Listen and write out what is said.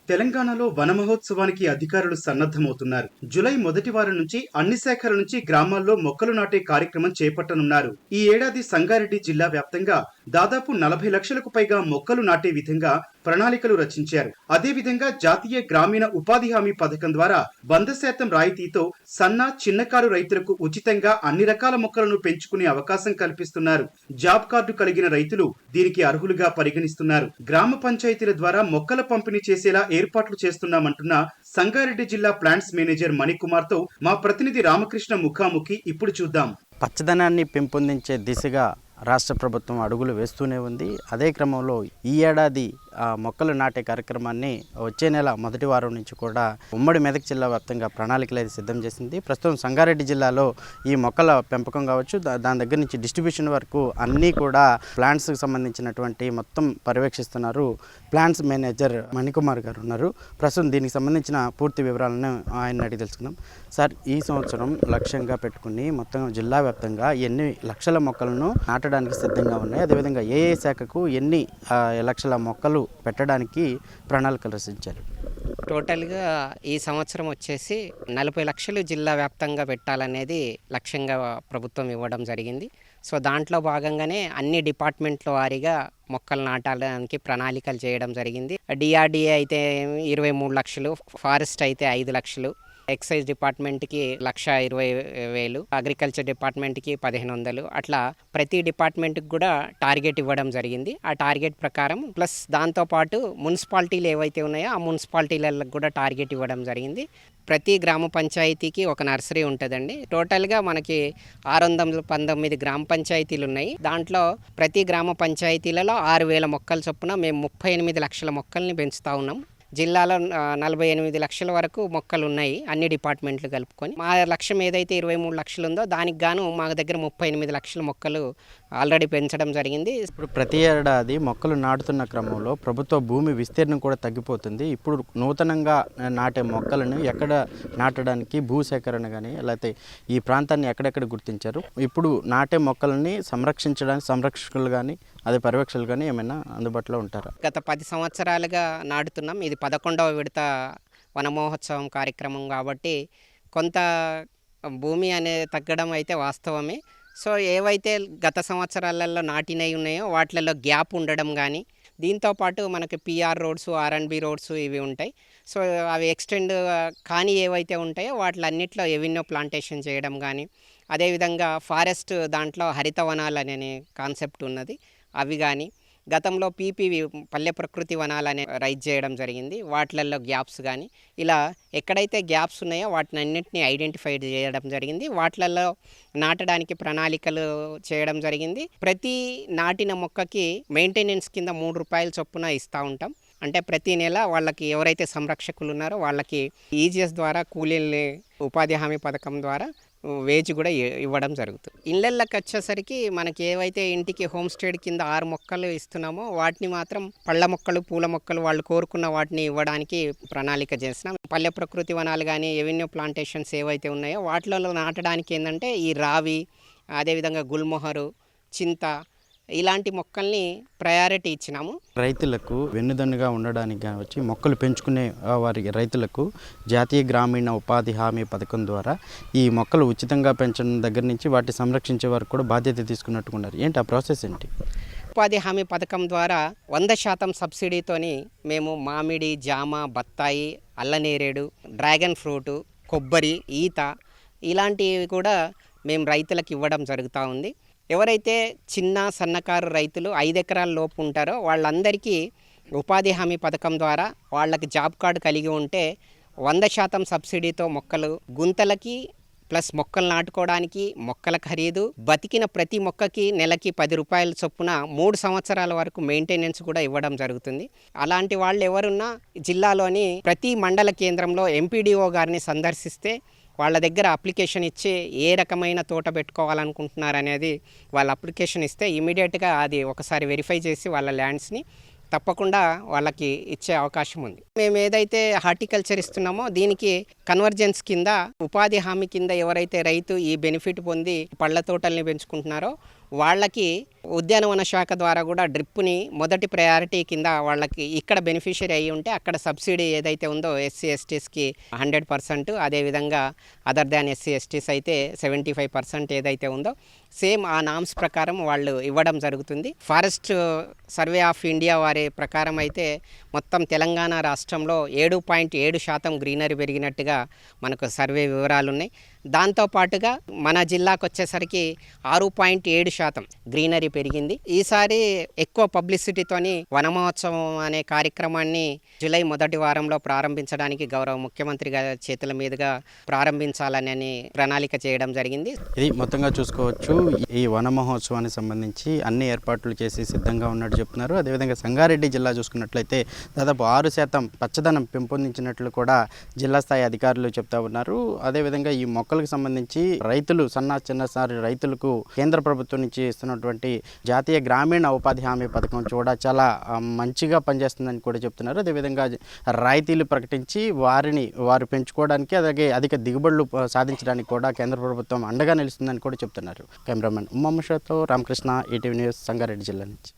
తెలంగాణలో వన మహోత్సవానికి అధికారులు సన్నద్ధమవుతున్నారు. జూలై మొదటి వారం నుంచి అన్ని శాఖల నుంచి గ్రామాల్లో మొక్కలు నాటే కార్యక్రమం చేపట్టనున్నారు. ఈ ఏడాది సంగారెడ్డి జిల్లా వ్యాప్తంగా దాదాపు 40 లక్షలకు పైగా మొక్కలు నాటే విధంగా ప్రణాళికలు రచించారు. అదేవిధంగా జాతీయ గ్రామీణ ఉపాధి హామీ పథకం ద్వారా 100% రాయితీతో సన్న, చిన్నకారు రైతులకు ఉచితంగా అన్ని రకాల మొక్కలను పెంచుకునే అవకాశం కల్పిస్తున్నారు. జాబ్ కార్డు కలిగిన రైతులు దీనికి అర్హులుగా పరిగణిస్తున్నారు. గ్రామ పంచాయతీల ద్వారా మొక్కల పంపిణీ చేసేలా ఏర్పాట్లు చేస్తున్నామంటున్న సంగారెడ్డి జిల్లా ప్లాంట్స్ మేనేజర్ మణికుమార్ తో మా ప్రతినిధి రామకృష్ణ ముఖాముఖి ఇప్పుడు చూద్దాం. పచ్చదనాన్ని పెంపొందించే దిశగా రాష్ట్ర ప్రభుత్వం అడుగులు వేస్తూనే ఉంది. అదే క్రమంలో ఈ ఏడాది మొక్కలు నాటే కార్యక్రమాన్ని వచ్చే నెల మొదటి వారం నుంచి కూడా ఉమ్మడి మెదక్ జిల్లా వ్యాప్తంగా ప్రణాళికలు అయితే సిద్ధం చేసింది. ప్రస్తుతం సంగారెడ్డి జిల్లాలో ఈ మొక్కల పెంపకం కావచ్చు, దాని దగ్గర నుంచి డిస్ట్రిబ్యూషన్ వరకు అన్నీ కూడా ప్లాంట్స్కి సంబంధించినటువంటి మొత్తం పర్యవేక్షిస్తున్నారు. ప్లాంట్స్ మేనేజర్ మణికుమార్ గారు ఉన్నారు. ప్రస్తుతం దీనికి సంబంధించిన పూర్తి వివరాలను ఆయన అడిగి తెలుసుకుందాం. సార్, ఈ సంవత్సరం లక్ష్యంగా పెట్టుకుని మొత్తం జిల్లా వ్యాప్తంగా ఎన్ని లక్షల మొక్కలను నాటడానికి సిద్ధంగా ఉన్నాయి, అదేవిధంగా ఏ శాఖకు ఎన్ని లక్షల మొక్కలు పెట్టడానికి ప్రణాళికలు రచించారు? టోటల్గా ఈ సంవత్సరం వచ్చేసి 40 లక్షలు జిల్లా వ్యాప్తంగా పెట్టాలనేది లక్ష్యంగా ప్రభుత్వం ఇవ్వడం జరిగింది. సో దాంట్లో భాగంగానే అన్ని డిపార్ట్మెంట్ల వారీగా మొక్కలు నాటడానికి ప్రణాళికలు చేయడం జరిగింది. డిఆర్డిఏ అయితే 23 లక్షలు, ఫారెస్ట్ అయితే 5 లక్షలు, ఎక్సైజ్ డిపార్ట్మెంట్కి 1,20,000, అగ్రికల్చర్ డిపార్ట్మెంట్కి 1,500, అట్లా ప్రతి డిపార్ట్మెంట్కి కూడా టార్గెట్ ఇవ్వడం జరిగింది. ఆ టార్గెట్ ప్రకారం ప్లస్ దాంతోపాటు మున్సిపాలిటీలు ఏవైతే ఉన్నాయో ఆ మున్సిపాలిటీలకు కూడా టార్గెట్ ఇవ్వడం జరిగింది. ప్రతి గ్రామ పంచాయతీకి ఒక నర్సరీ ఉంటుందండి. టోటల్గా మనకి 619 గ్రామ పంచాయతీలు ఉన్నాయి. దాంట్లో ప్రతి గ్రామ పంచాయతీలలో 6,000 మొక్కల చొప్పున మేము 38 లక్షల మొక్కల్ని పెంచుతూ ఉన్నాం. జిల్లాలో 48 లక్షల వరకు మొక్కలు ఉన్నాయి, అన్ని డిపార్ట్మెంట్లు కలుపుకొని. మా లక్ష్యం ఏదైతే 23 లక్షలు ఉందో దానికి గాను మా దగ్గర 38 లక్షల మొక్కలు ఆల్రెడీ పెంచడం జరిగింది. ఇప్పుడు ప్రతి ఏడాది మొక్కలు నాటుతున్న క్రమంలో ప్రభుత్వ భూమి విస్తీర్ణం కూడా తగ్గిపోతుంది. ఇప్పుడు నూతనంగా నాటే మొక్కలను ఎక్కడ నాటడానికి భూసేకరణ కానీ లేకపోతే ఈ ప్రాంతాన్ని ఎక్కడెక్కడ గుర్తించారు? ఇప్పుడు నాటే మొక్కలని సంరక్షించడానికి సంరక్షకులు కానీ అదే పర్యవేక్షకులు కానీ ఏమైనా అందుబాటులో ఉంటారా? గత 10 సంవత్సరాలుగా నాటుతున్నాం. ఇది 11వ విడత వన మహోత్సవం కార్యక్రమం కాబట్టి కొంత భూమి అనేది తగ్గడం అయితే వాస్తవమే. సో ఏవైతే గత సంవత్సరాలలో నాటినవి ఉన్నాయో వాటిలలో గ్యాప్ ఉండడం కానీ, దీంతోపాటు మనకి పిఆర్ రోడ్స్, ఆర్ఎండ్బి రోడ్స్ ఇవి ఉంటాయి. సో అవి ఎక్స్టెండ్ కానీ ఏవైతే ఉంటాయో వాటిలన్నిట్లో ఎవెన్యూ ప్లాంటేషన్ చేయడం కానీ, అదేవిధంగా ఫారెస్ట్ దాంట్లో హరితవనాలు అనే కాన్సెప్ట్ ఉన్నది, అవి కానీ, గతంలో పీపీవి పల్లె ప్రకృతి వనాలనే రైజ్ చేయడం జరిగింది. వాటిలలో గ్యాప్స్ కానీ ఇలా ఎక్కడైతే గ్యాప్స్ ఉన్నాయో వాటిని అన్నింటినీ ఐడెంటిఫై చేయడం జరిగింది. వాటిలలో నాటడానికి ప్రణాళికలు చేయడం జరిగింది. ప్రతి నాటిన మొక్కకి మెయింటెనెన్స్ కింద ₹3 చొప్పున ఇస్తూ ఉంటాం. అంటే ప్రతి నెల వాళ్ళకి ఎవరైతే సంరక్షకులు ఉన్నారో వాళ్ళకి ఈజీఎస్ ద్వారా కూలీల్ని ఉపాధి హామీ పథకం ద్వారా వేజ్ కూడా ఇవ్వడం జరుగుతుంది. ఇళ్ళకి వచ్చేసరికి మనకి ఏవైతే ఇంటికి హోమ్ స్టేడ్ కింద 6 మొక్కలు ఇస్తున్నామో వాటిని మాత్రం పళ్ళ మొక్కలు, పూల మొక్కలు వాళ్ళు కోరుకున్న వాటిని ఇవ్వడానికి ప్రణాళిక చేస్తున్నాం. పల్లె ప్రకృతి వనాలు కానీ ఎవెన్యూ ప్లాంటేషన్స్ ఏవైతే ఉన్నాయో వాటిలో నాటడానికి ఏంటంటే ఈ రావి, అదేవిధంగా గుల్మొహరు, చింత ఇలాంటి మొక్కల్ని ప్రయారిటీ ఇచ్చినాము. రైతులకు వెన్నుదన్నుగా ఉండడానికి కావచ్చు, మొక్కలు పెంచుకునే వారి రైతులకు జాతీయ గ్రామీణ ఉపాధి హామీ పథకం ద్వారా ఈ మొక్కలు ఉచితంగా పెంచడం దగ్గర నుంచి వాటిని సంరక్షించే వరకు కూడా బాధ్యత తీసుకున్నట్టుకున్నారు. ఏంటి ఆ ప్రాసెస్ ఏంటి? ఉపాధి హామీ పథకం ద్వారా 100% సబ్సిడీతోని మేము మామిడి, జామ, బత్తాయి, అల్లనేరేడు, డ్రాగన్ ఫ్రూటు, కొబ్బరి, ఈత ఇలాంటివి కూడా మేము రైతులకు ఇవ్వడం జరుగుతూ ఉంది. ఎవరైతే చిన్న సన్నకారు రైతులు 5 ఎకరాల లోపు ఉంటారో వాళ్ళందరికీ ఉపాధి హామీ పథకం ద్వారా వాళ్ళకి జాబ్ కార్డు కలిగి ఉంటే 100% సబ్సిడీతో మొక్కలు గుంతలకి ప్లస్ మొక్కలు నాటుకోవడానికి మొక్కల ఖరీదు, బతికిన ప్రతి మొక్కకి నెలకి ₹10 చొప్పున 3 సంవత్సరాల వరకు మెయింటెనెన్స్ కూడా ఇవ్వడం జరుగుతుంది. అలాంటి వాళ్ళు ఎవరున్నా జిల్లాలోని ప్రతి మండల కేంద్రంలో ఎంపీడీఓ గారిని సందర్శిస్తే వాళ్ళ దగ్గర అప్లికేషన్ ఇచ్చి ఏ రకమైన తోట పెట్టుకోవాలనుకుంటున్నారు అనేది వాళ్ళ అప్లికేషన్ ఇస్తే ఇమీడియట్గా అది ఒకసారి వెరిఫై చేసి వాళ్ళ ల్యాండ్స్ని తప్పకుండా వాళ్ళకి ఇచ్చే అవకాశం ఉంది. మేము ఏదైతే హార్టికల్చర్ ఇస్తున్నామో దీనికి కన్వర్జెన్స్ కింద ఉపాధి హామీ కింద ఎవరైతే రైతు ఈ బెనిఫిట్ పొంది పళ్ళ తోటల్ని పెంచుకుంటున్నారో వాళ్ళకి ఉద్యానవన శాఖ ద్వారా కూడా డ్రిప్ని మొదటి ప్రయారిటీ కింద వాళ్ళకి ఇక్కడ బెనిఫిషియరీ అయ్యి ఉంటే అక్కడ సబ్సిడీ ఏదైతే ఉందో ఎస్సీ ఎస్టీస్కి 100%, అదేవిధంగా అదర్ దాన్ ఎస్సీ ఎస్టీస్ అయితే 75% ఏదైతే ఉందో సేమ్ ఆ నామ్స్ ప్రకారం వాళ్ళు ఇవ్వడం జరుగుతుంది. ఫారెస్ట్ సర్వే ఆఫ్ ఇండియా వారి ప్రకారం అయితే మొత్తం తెలంగాణ రాష్ట్రంలో 7.7% గ్రీనరీ పెరిగినట్టుగా మనకు సర్వే వివరాలు ఉన్నాయి. దాంతోపాటుగా మన జిల్లాకు వచ్చేసరికి 6.7% గ్రీనరీ పెరిగింది. ఈసారి ఎక్కువ పబ్లిసిటీతోని వన మహోత్సవం అనే కార్యక్రమాన్ని జూలై మొదటి వారంలో ప్రారంభించడానికి గౌరవ ముఖ్యమంత్రి గారి చేతుల మీదుగా ప్రారంభించాలని ప్రణాళిక చేయడం జరిగింది. ఇది మొత్తంగా చూసుకోవచ్చు. ఈ వన మహోత్సవానికి సంబంధించి అన్ని ఏర్పాట్లు చేసి సిద్ధంగా ఉన్నట్టు చెప్తున్నారు. అదేవిధంగా సంగారెడ్డి జిల్లా చూసుకున్నట్లయితే దాదాపు 6% పచ్చదనం పెంపొందించినట్లు కూడా జిల్లా స్థాయి అధికారులు చెప్తా ఉన్నారు. అదేవిధంగా ఈ మొక్కలకు సంబంధించి రైతులు చిన్నసారి రైతులకు కేంద్ర ప్రభుత్వం నుంచి ఇస్తున్నటువంటి జాతీయ గ్రామీణ ఉపాధి హామీ పథకం కూడా చాలా మంచిగా పనిచేస్తుందని కూడా చెప్తున్నారు. అదేవిధంగా రాయితీలు ప్రకటించి వారు పెంచుకోవడానికి అలాగే అధిక దిగుబడులు సాధించడానికి కూడా కేంద్ర ప్రభుత్వం అండగా నిలుస్తుందని కూడా చెప్తున్నారు. కెమెరామెన్ ఉమామషతో రామకృష్ణ, ఈటీవీ న్యూస్, సంగారెడ్డి జిల్లా నుంచి.